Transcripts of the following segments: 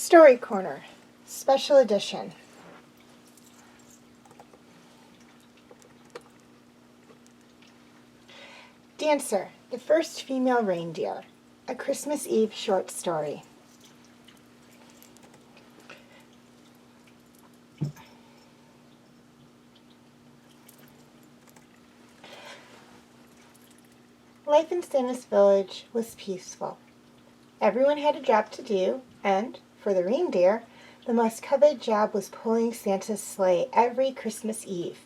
Story Corner, Special Edition. Dancer, the First Female Reindeer, a Christmas Eve short story. Life in Santa's village was peaceful. Everyone had a job to do, and, for the reindeer, the most coveted job was pulling Santa's sleigh every Christmas Eve.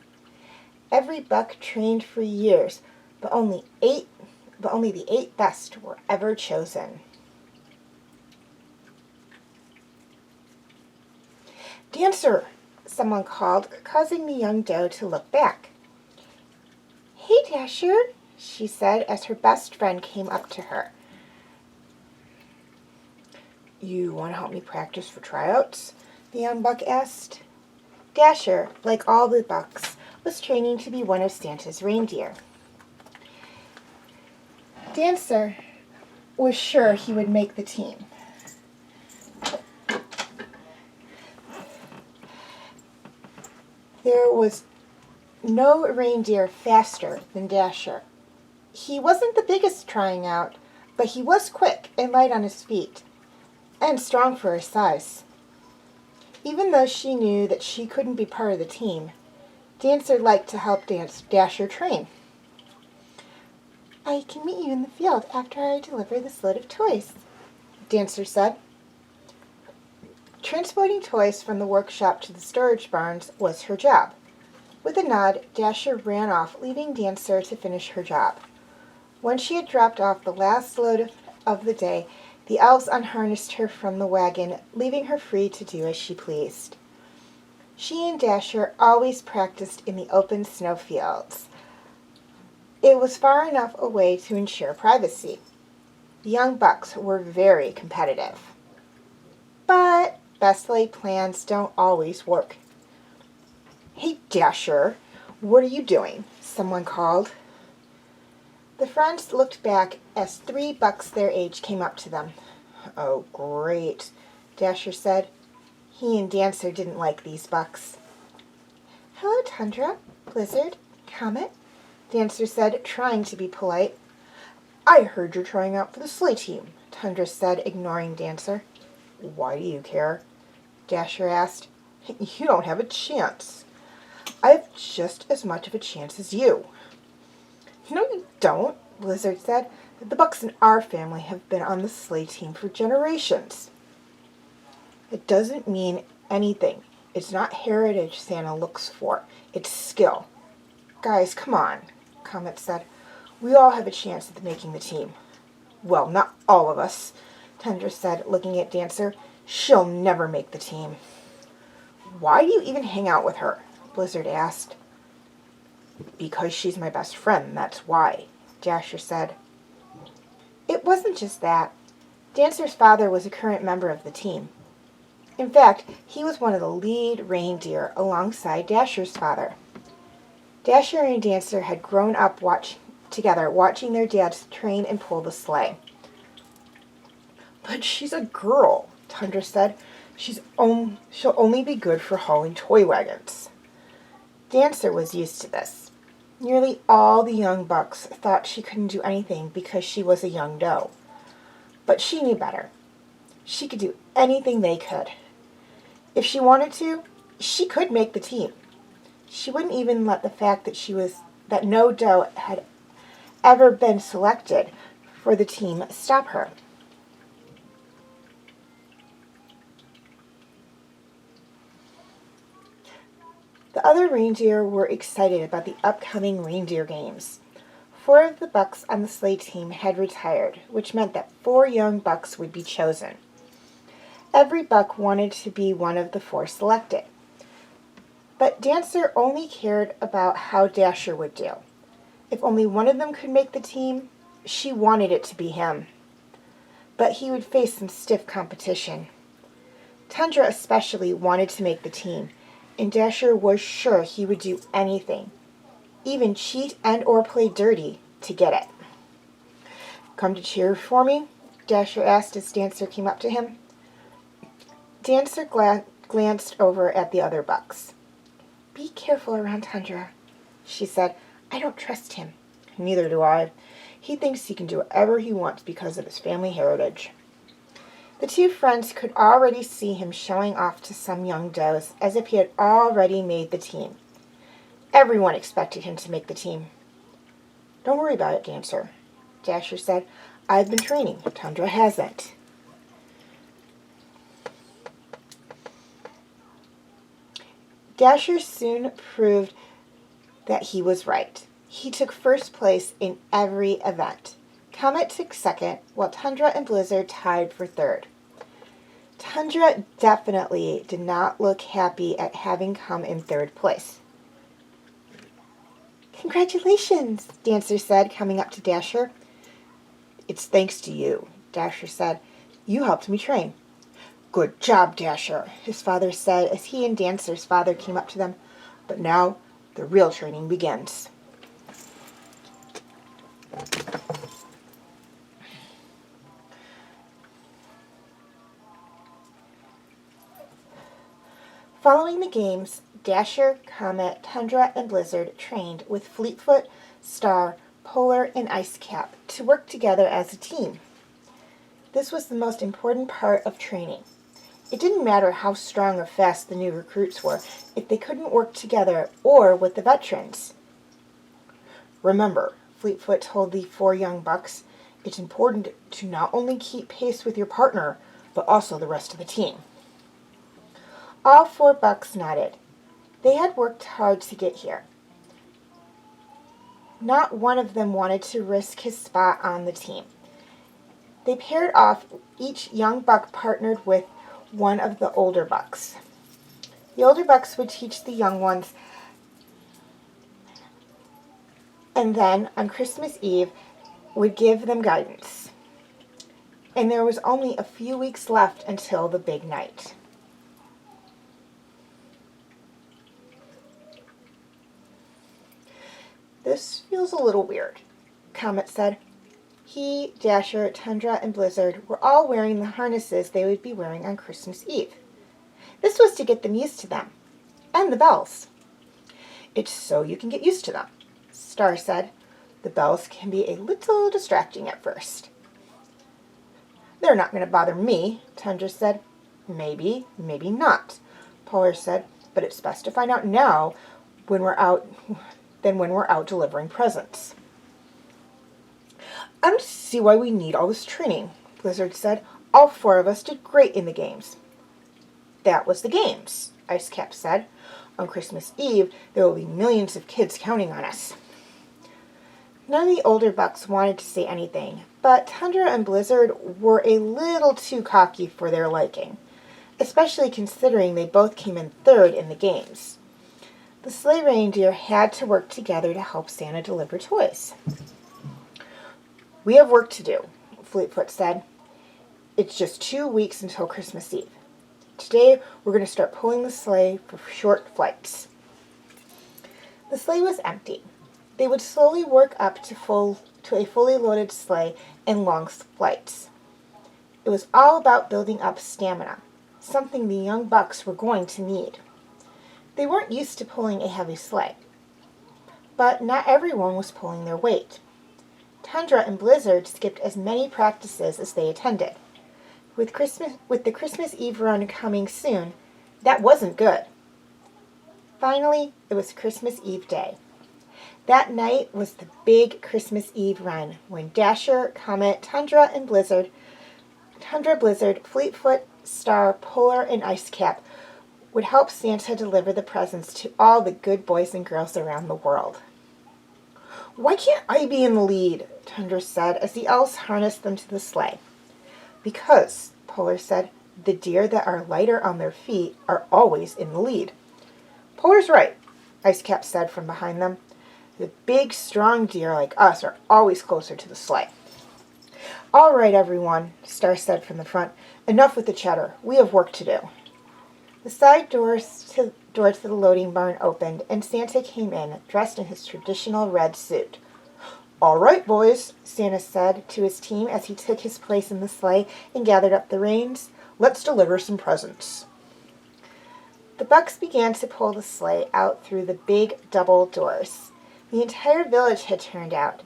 Every buck trained for years, but only the 8 best were ever chosen. "Dancer!" someone called, causing the young doe to look back. "Hey, Dasher," she said as her best friend came up to her. "You want to help me practice for tryouts?" the young buck asked. Dasher, like all the bucks, was training to be one of Santa's reindeer. Dancer was sure he would make the team. There was no reindeer faster than Dasher. He wasn't the biggest trying out, but he was quick and light on his feet, and strong for his size. Even though she knew that she couldn't be part of the team, Dancer liked to help Dasher train. "I can meet you in the field after I deliver this load of toys," Dancer said. Transporting toys from the workshop to the storage barns was her job. With a nod, Dasher ran off, leaving Dancer to finish her job. When she had dropped off the last load of the day, the elves unharnessed her from the wagon, leaving her free to do as she pleased. She and Dasher always practiced in the open snowfields. It was far enough away to ensure privacy. The young bucks were very competitive. But best laid plans don't always work. "Hey, Dasher, what are you doing?" someone called. The friends looked back as 3 bucks their age came up to them. "Oh, great," Dasher said. He and Dancer didn't like these bucks. "Hello, Tundra, Blizzard, Comet," Dancer said, trying to be polite. "I heard you're trying out for the sleigh team," Tundra said, ignoring Dancer. "Why do you care?" Dasher asked. "You don't have a chance. I have just as much of a chance as you." "No, you don't," Blizzard said. "The bucks in our family have been on the sleigh team for generations." "It doesn't mean anything. It's not heritage Santa looks for. It's skill." "Guys, come on," Comet said. "We all have a chance at making the team." "Well, not all of us," Tundra said, looking at Dancer. "She'll never make the team." "Why do you even hang out with her?" Blizzard asked. "Because she's my best friend, that's why," Dasher said. It wasn't just that. Dancer's father was a current member of the team. In fact, he was one of the lead reindeer alongside Dasher's father. Dasher and Dancer had grown up together, watching their dads train and pull the sleigh. "But she's a girl," Tundra said. She'll only be good for hauling toy wagons." Dancer was used to this. Nearly all the young bucks thought she couldn't do anything because she was a young doe. But she knew better. She could do anything they could. If she wanted to, she could make the team. She wouldn't even let the fact that no doe had ever been selected for the team stop her. The other reindeer were excited about the upcoming reindeer games. 4 of the bucks on the sleigh team had retired, which meant that 4 young bucks would be chosen. Every buck wanted to be one of the 4 selected. But Dancer only cared about how Dasher would do. If only one of them could make the team, she wanted it to be him. But he would face some stiff competition. Tundra especially wanted to make the team, and Dasher was sure he would do anything, even cheat and or play dirty, to get it. "Come to cheer for me?" Dasher asked as Dancer came up to him. Dancer glanced over at the other bucks. "Be careful around Tundra," she said. "I don't trust him." "Neither do I. He thinks he can do whatever he wants because of his family heritage." The two friends could already see him showing off to some young does as if he had already made the team. Everyone expected him to make the team. "Don't worry about it, Dancer," Dasher said. "I've been training. Tundra hasn't." Dasher soon proved that he was right. He took first place in every event. Comet took second, while Tundra and Blizzard tied for third. Tundra definitely did not look happy at having come in third place. "Congratulations," Dancer said, coming up to Dasher. "It's thanks to you," Dasher said. "You helped me train." "Good job, Dasher," his father said as he and Dancer's father came up to them. "But now, the real training begins." Following the games, Dasher, Comet, Tundra, and Blizzard trained with Fleetfoot, Star, Polar, and Icecap to work together as a team. This was the most important part of training. It didn't matter how strong or fast the new recruits were if they couldn't work together or with the veterans. "Remember," Fleetfoot told the 4 young bucks, "it's important to not only keep pace with your partner, but also the rest of the team." All 4 bucks nodded. They had worked hard to get here. Not one of them wanted to risk his spot on the team. They paired off. Each young buck partnered with one of the older bucks. The older bucks would teach the young ones, and then on Christmas Eve would give them guidance. And there was only a few weeks left until the big night. "This feels a little weird," Comet said. He, Dasher, Tundra, and Blizzard were all wearing the harnesses they would be wearing on Christmas Eve. This was to get them used to them, and the bells. "It's so you can get used to them," Star said. "The bells can be a little distracting at first." "They're not going to bother me," Tundra said. "Maybe, maybe not," Polar said. "But it's best to find out now than when we're out delivering presents." "I don't see why we need all this training," Blizzard said. "All 4 of us did great in the games." "That was the games," Icecap said. "On Christmas Eve, there will be millions of kids counting on us." None of the older bucks wanted to say anything, but Tundra and Blizzard were a little too cocky for their liking, especially considering they both came in third in the games. The sleigh reindeer had to work together to help Santa deliver toys. "We have work to do," Fleetfoot said. "It's just 2 weeks until Christmas Eve. Today, we're going to start pulling the sleigh for short flights." The sleigh was empty. They would slowly work up to a fully loaded sleigh and long flights. It was all about building up stamina, something the young bucks were going to need. They weren't used to pulling a heavy sleigh, but not everyone was pulling their weight. Tundra and Blizzard skipped as many practices as they attended. With the Christmas Eve run coming soon, that wasn't good. Finally, it was Christmas Eve day. That night was the big Christmas Eve run when Dasher, Comet, Tundra, Blizzard, Fleetfoot, Star, Polar, and Icecap would help Santa deliver the presents to all the good boys and girls around the world. "Why can't I be in the lead?" Tundra said as the elves harnessed them to the sleigh. "Because," Polar said, "the deer that are lighter on their feet are always in the lead." "Polar's right," Icecap said from behind them. "The big, strong deer like us are always closer to the sleigh." "All right, everyone," Star said from the front. "Enough with the chatter. We have work to do." The side doors to the loading barn opened, and Santa came in, dressed in his traditional red suit. "All right, boys," Santa said to his team as he took his place in the sleigh and gathered up the reins. Let's deliver some presents. The Bucks began to pull the sleigh out through the big double doors. The entire village had turned out.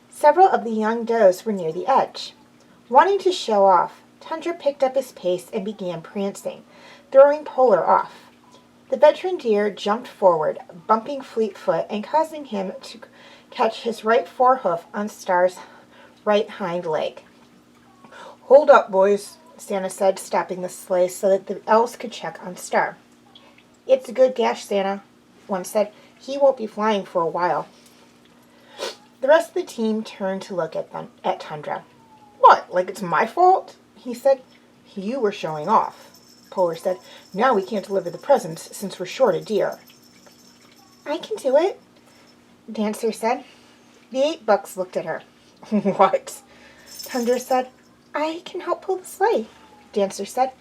Several of the young does were near the edge. Wanting to show off, Tundra picked up his pace and began prancing, throwing Polar off. The veteran deer jumped forward, bumping Fleetfoot and causing him to catch his right forehoof on Star's right hind leg. Hold up, boys, Santa said, stopping the sleigh so that the elves could check on Star. It's a good gash, Santa, one said. He won't be flying for a while. The rest of the team turned to look at Tundra. What, like it's my fault? He said. You were showing off, Polar said. Now we can't deliver the presents since we're short a deer. I can do it, Dancer said. The 8 Bucks looked at her. What? Tundra said. I can help pull the sleigh, Dancer said.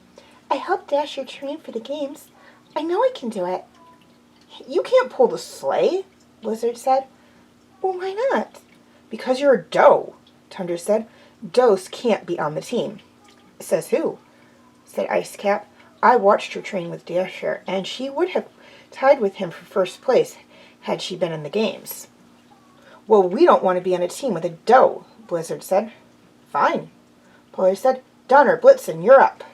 I helped Dasher train for the games. I know I can do it. You can't pull the sleigh, Blizzard said. Well, why not? Because you're a doe, Tundra said. Does can't be on the team. Says who? Said Icecap. I watched her train with Dasher, and she would have tied with him for first place had she been in the games. Well, we don't want to be on a team with a doe, Blizzard said. Fine, Polar said. Donner, Blitzen, you're up.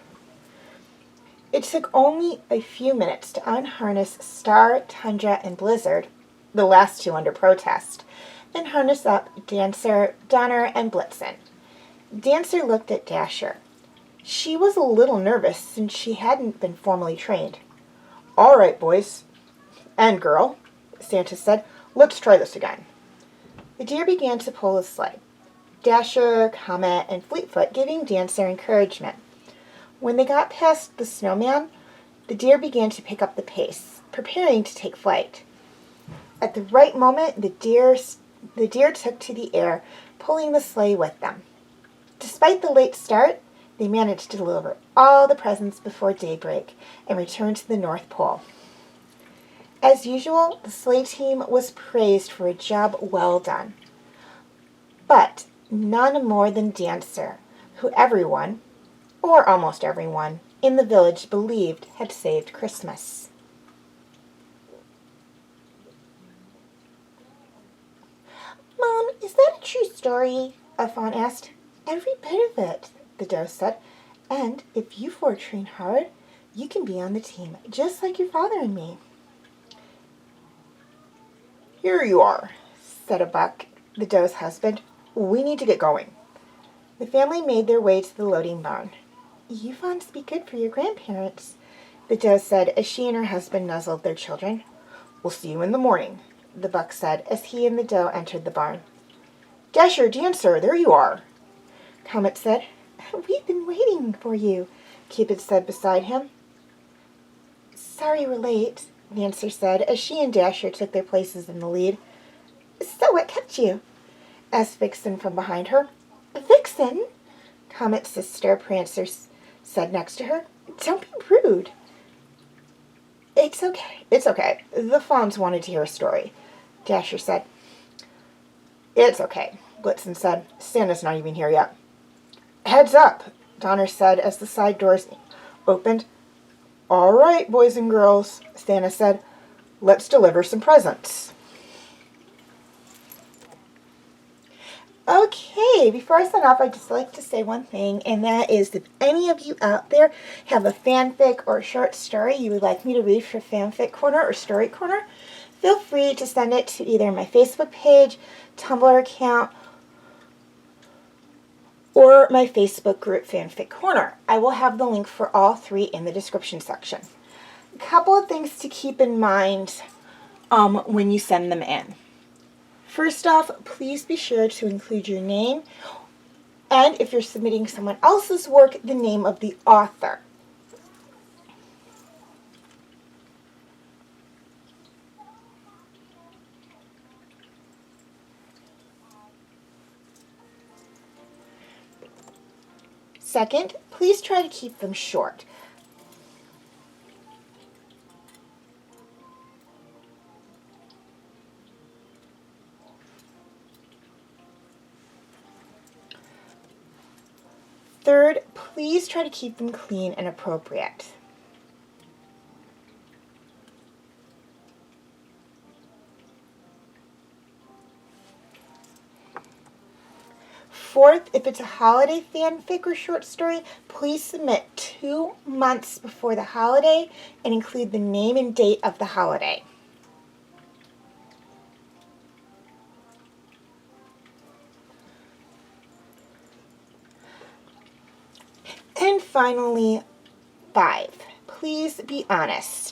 It took only a few minutes to unharness Star, Tundra, and Blizzard, the last 2 under protest, and harness up Dancer, Donner, and Blitzen. Dancer looked at Dasher. She was a little nervous since she hadn't been formally trained. All right, boys. And girl, Santa said, let's try this again. The deer began to pull the sleigh. Dasher, Comet, and Fleetfoot giving Dancer encouragement. When they got past the snowman, the deer began to pick up the pace, preparing to take flight. At the right moment, the deer took to the air, pulling the sleigh with them. Despite the late start, they managed to deliver all the presents before daybreak and return to the North Pole. As usual, the sleigh team was praised for a job well done. But none more than Dancer, who everyone, or almost everyone, in the village believed had saved Christmas. Mom, is that a true story? A fawn asked. Every bit of it, the doe said. And if you 4 train hard, you can be on the team, just like your father and me. Here you are, said a buck, the doe's husband. We need to get going. The family made their way to the loading barn. You fawns be good for your grandparents, the doe said as she and her husband nuzzled their children. We'll see you in the morning, the buck said as he and the doe entered the barn. Dasher, Dancer, there you are, Comet said. We've been waiting for you, Cupid said beside him. Sorry we're late, Dancer said as she and Dasher took their places in the lead. So what kept you? Asked Vixen from behind her. Vixen? Comet's sister, Prancer, said next to her. Don't be rude. It's okay. The fawns wanted to hear a story, Dasher said. It's okay, Blitzen said. Santa's not even here yet. Heads up, Donner said as the side doors opened. All right, boys and girls, Santa said. Let's deliver some presents. Okay, before I sign off, I'd just like to say one thing, and that is if any of you out there have a fanfic or a short story you would like me to read for Fanfic Corner or Story Corner, feel free to send it to either my Facebook page, Tumblr account, or my Facebook group, Fanfic Corner. I will have the link for all 3 in the description section. A couple of things to keep in mind when you send them in. First off, please be sure to include your name, and if you're submitting someone else's work, the name of the author. Second, please try to keep them short. Third, please try to keep them clean and appropriate. Fourth, if it's a holiday fanfic or short story, please submit 2 months before the holiday and include the name and date of the holiday. And finally, 5, please be honest.